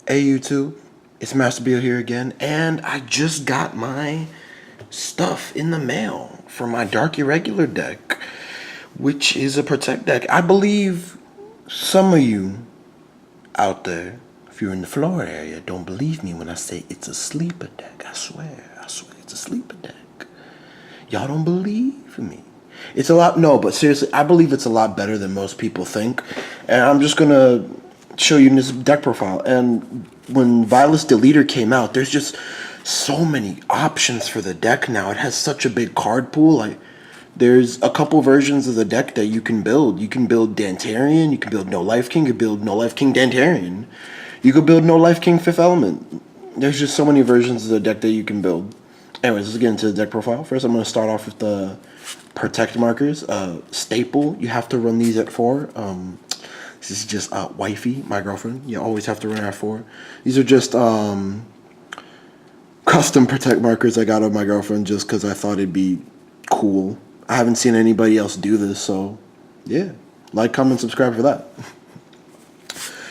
Hey YouTube, it's Master Beetle here again, and I just got my stuff in the mail for my Dark Irregular deck, which is a Protect deck. I believe some of you out there, if you're in the Florida area, don't believe me when I say it's a sleeper deck. I swear it's a sleeper deck. Y'all don't believe me. It's a lot, no, but seriously, I believe it's a lot better than most people think, and I'm just gonna show you this deck profile. And when Violus Deleter came out, there's just so many options for the deck now. It has such a big card pool. Like, there's a couple versions of the deck that you can build. You can build Dantarian, you can build No Life King, you can build No Life King Dantarian. You could build No Life King Fifth Element. There's just so many versions of the deck that you can build. Anyways, let's get into the deck profile. First, I'm going to start off with the Protect markers. Staple, you have to run these at 4. This is just wifey, my girlfriend. You always have to run at 4. These are just custom Protect markers I got of my girlfriend just because I thought it'd be cool. I haven't seen anybody else do this, so yeah. Like, comment, subscribe for that.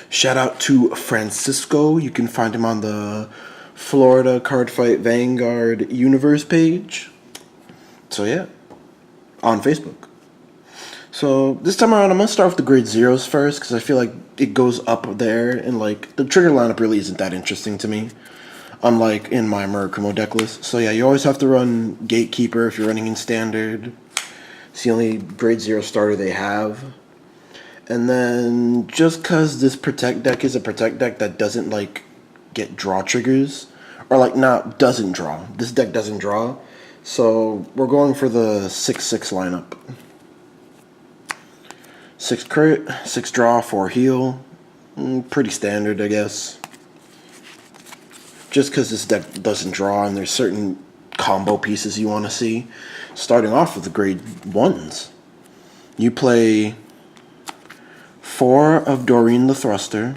Shout out to Francisco. You can find him on the Florida Cardfight Vanguard universe page. So yeah, on Facebook. So this time around, I'm going to start with the grade 0s first because I feel like it goes up there, and like the trigger lineup really isn't that interesting to me, unlike in my Murakumo deck list. So yeah, you always have to run Gatekeeper if you're running in Standard. It's the only grade 0 starter they have. And then just because this Protect deck is a Protect deck that doesn't like get draw triggers, or like not doesn't draw. This deck doesn't draw. So we're going for the 6/6 lineup. 6 crit, 6 draw, 4 heal. Pretty standard, I guess. Just because this deck doesn't draw and there's certain combo pieces you want to see. Starting off with the grade 1s. You play 4 of Doreen the Thruster.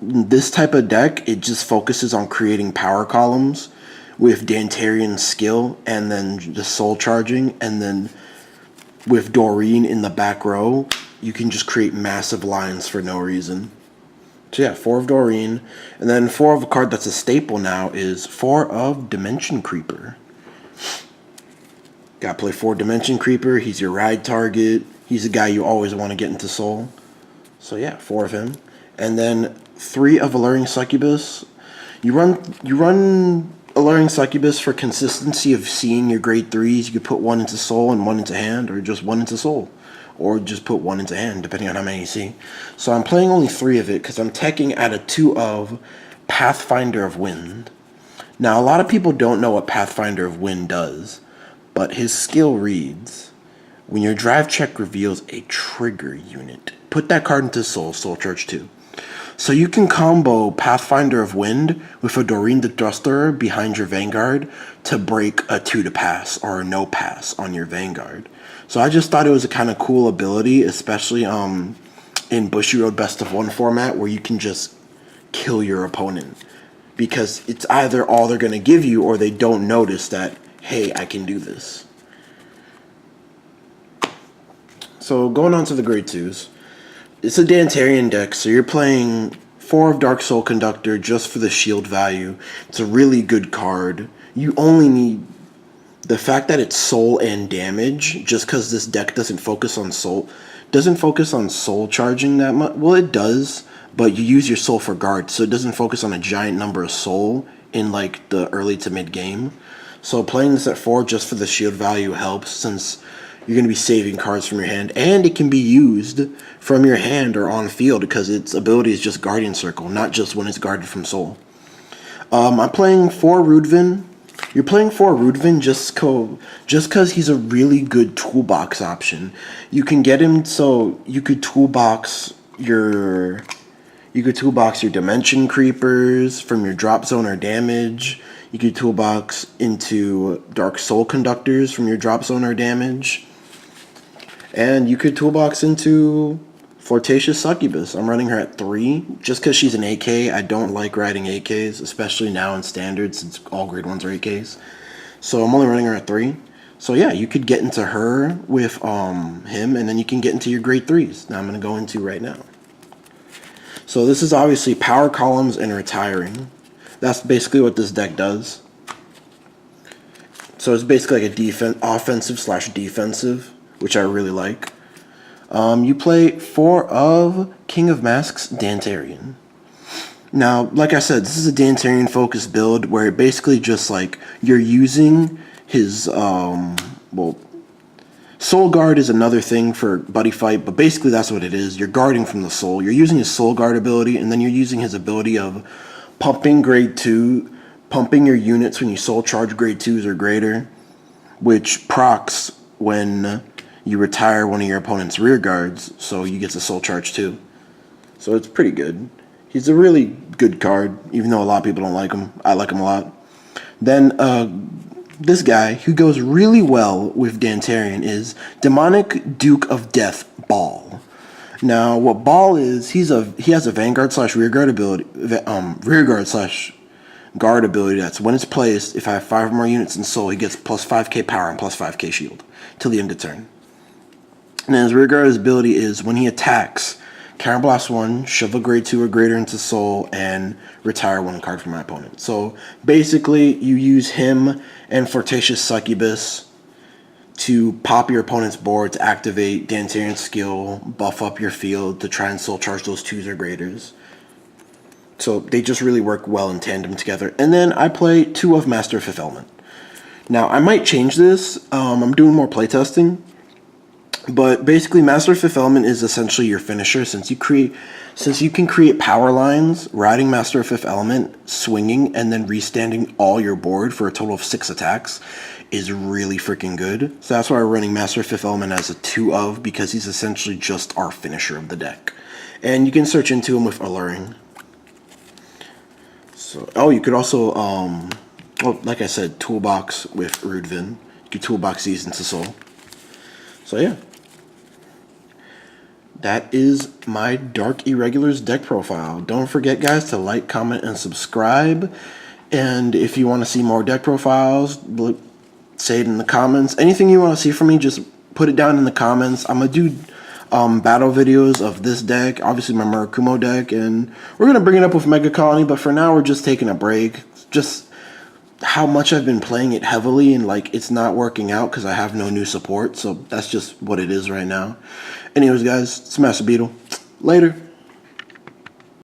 This type of deck, it just focuses on creating power columns with Dantarian skill and then just soul charging, and then with Doreen in the back row, you can just create massive lines for no reason. So yeah, 4 of Doreen, and then 4 of a card that's a staple now is 4 of Dimension Creeper. Gotta play 4 Dimension Creeper. He's your ride target. He's a guy you always want to get into soul. So yeah, 4 of him. And then 3 of Alluring Succubus. You run Alluring Succubus for consistency of seeing your grade 3s. You could put 1 into soul and 1 into hand, or just 1 into soul. Or just put 1 into hand, depending on how many you see. So I'm playing only 3 of it because I'm teching at a 2 of Pathfinder of Wind. Now, a lot of people don't know what Pathfinder of Wind does, but his skill reads, when your drive check reveals a trigger unit, put that card into soul charge 2. So you can combo Pathfinder of Wind with a Doreen the Thruster behind your Vanguard to break a 2 to pass or a no pass on your Vanguard. So I just thought it was a kind of cool ability, especially in Bushiroad Best of 1 format where you can just kill your opponent. Because it's either all they're going to give you or they don't notice that, hey, I can do this. So going on to the grade 2s. It's a Dantarian deck, so you're playing 4 of Dark Soul Conductor just for the shield value. It's a really good card. You only need the fact that it's soul and damage, just because this deck doesn't focus on soul charging that much. Well, it does, but you use your soul for guard, so it doesn't focus on a giant number of soul in like the early to mid game. So playing this at 4 just for the shield value helps, since you're going to be saving cards from your hand, and it can be used from your hand or on field because its ability is just Guardian Circle, not just when it's guarded from soul. I'm playing 4 Rudvin. You're playing 4 Rudvin just because he's a really good toolbox option. You can get him so you could toolbox your Dimension Creepers from your drop zone or damage. You could toolbox into Dark Soul Conductors from your drop zone or damage. And you could toolbox into Flirtatious Succubus. I'm running her at 3 just because she's an AK. I don't like riding AKs, especially now in Standard since all grade 1s are AKs. So I'm only running her at 3. So yeah, you could get into her with him, and then you can get into your grade 3s. Now I'm going to go into right now. So this is obviously power columns and retiring. That's basically what this deck does. So it's basically like a offensive slash defensive, which I really like. You play 4 of King of Masks Dantarian. Now, like I said, this is a Dantarian focused build where it basically just like you're using his well, Soul Guard is another thing for Buddy Fight, but basically that's what it is. You're guarding from the soul. You're using his Soul Guard ability, and then you're using his ability of pumping grade 2, pumping your units when you soul charge grade 2s or greater, which procs when you retire one of your opponent's rear guards, so you get to soul charge too. So it's pretty good. He's a really good card, even though a lot of people don't like him. I like him a lot. Then this guy, who goes really well with Dantarian, is Demonic Duke of Death Ball. Now, what Ball is, he has a Vanguard slash rear guard ability, rear guard slash guard ability. That's when it's placed. If I have 5 or more units in soul, he gets plus 5k power and plus 5k shield till the end of turn. And then his rear guard ability is when he attacks, Counterblast 1, shove a grade 2 or greater into soul, and retire 1 card from my opponent. So basically, you use him and Flirtatious Succubus to pop your opponent's board to activate Dantarian's skill, buff up your field to try and soul charge those 2s or greaters. So they just really work well in tandem together. And then I play 2 of Master of Fifth Element. Now, I might change this. I'm doing more playtesting. But basically, Master of Fifth Element is essentially your finisher. Since you can create power lines, riding Master of Fifth Element, swinging, and then restanding all your board for a total of 6 attacks is really freaking good. So that's why we're running Master of Fifth Element as a 2 of, because he's essentially just our finisher of the deck. And you can search into him with Alluring. So, oh, you could also, well, like I said, toolbox with Rudvin. You could toolbox these into Soul. So yeah. That is my Dark Irregulars deck profile. Don't forget, guys, to like, comment, and subscribe. And if you want to see more deck profiles, say it in the comments. Anything you want to see from me, just put it down in the comments. I'm going to do battle videos of this deck, obviously my Murakumo deck, and we're going to bring it up with megacolony, but for now we're just taking a break. Just how much I've been playing it heavily, and like it's not working out because I have no new support, so that's just what it is right now. Anyways, guys, it's Master Beetle. Later.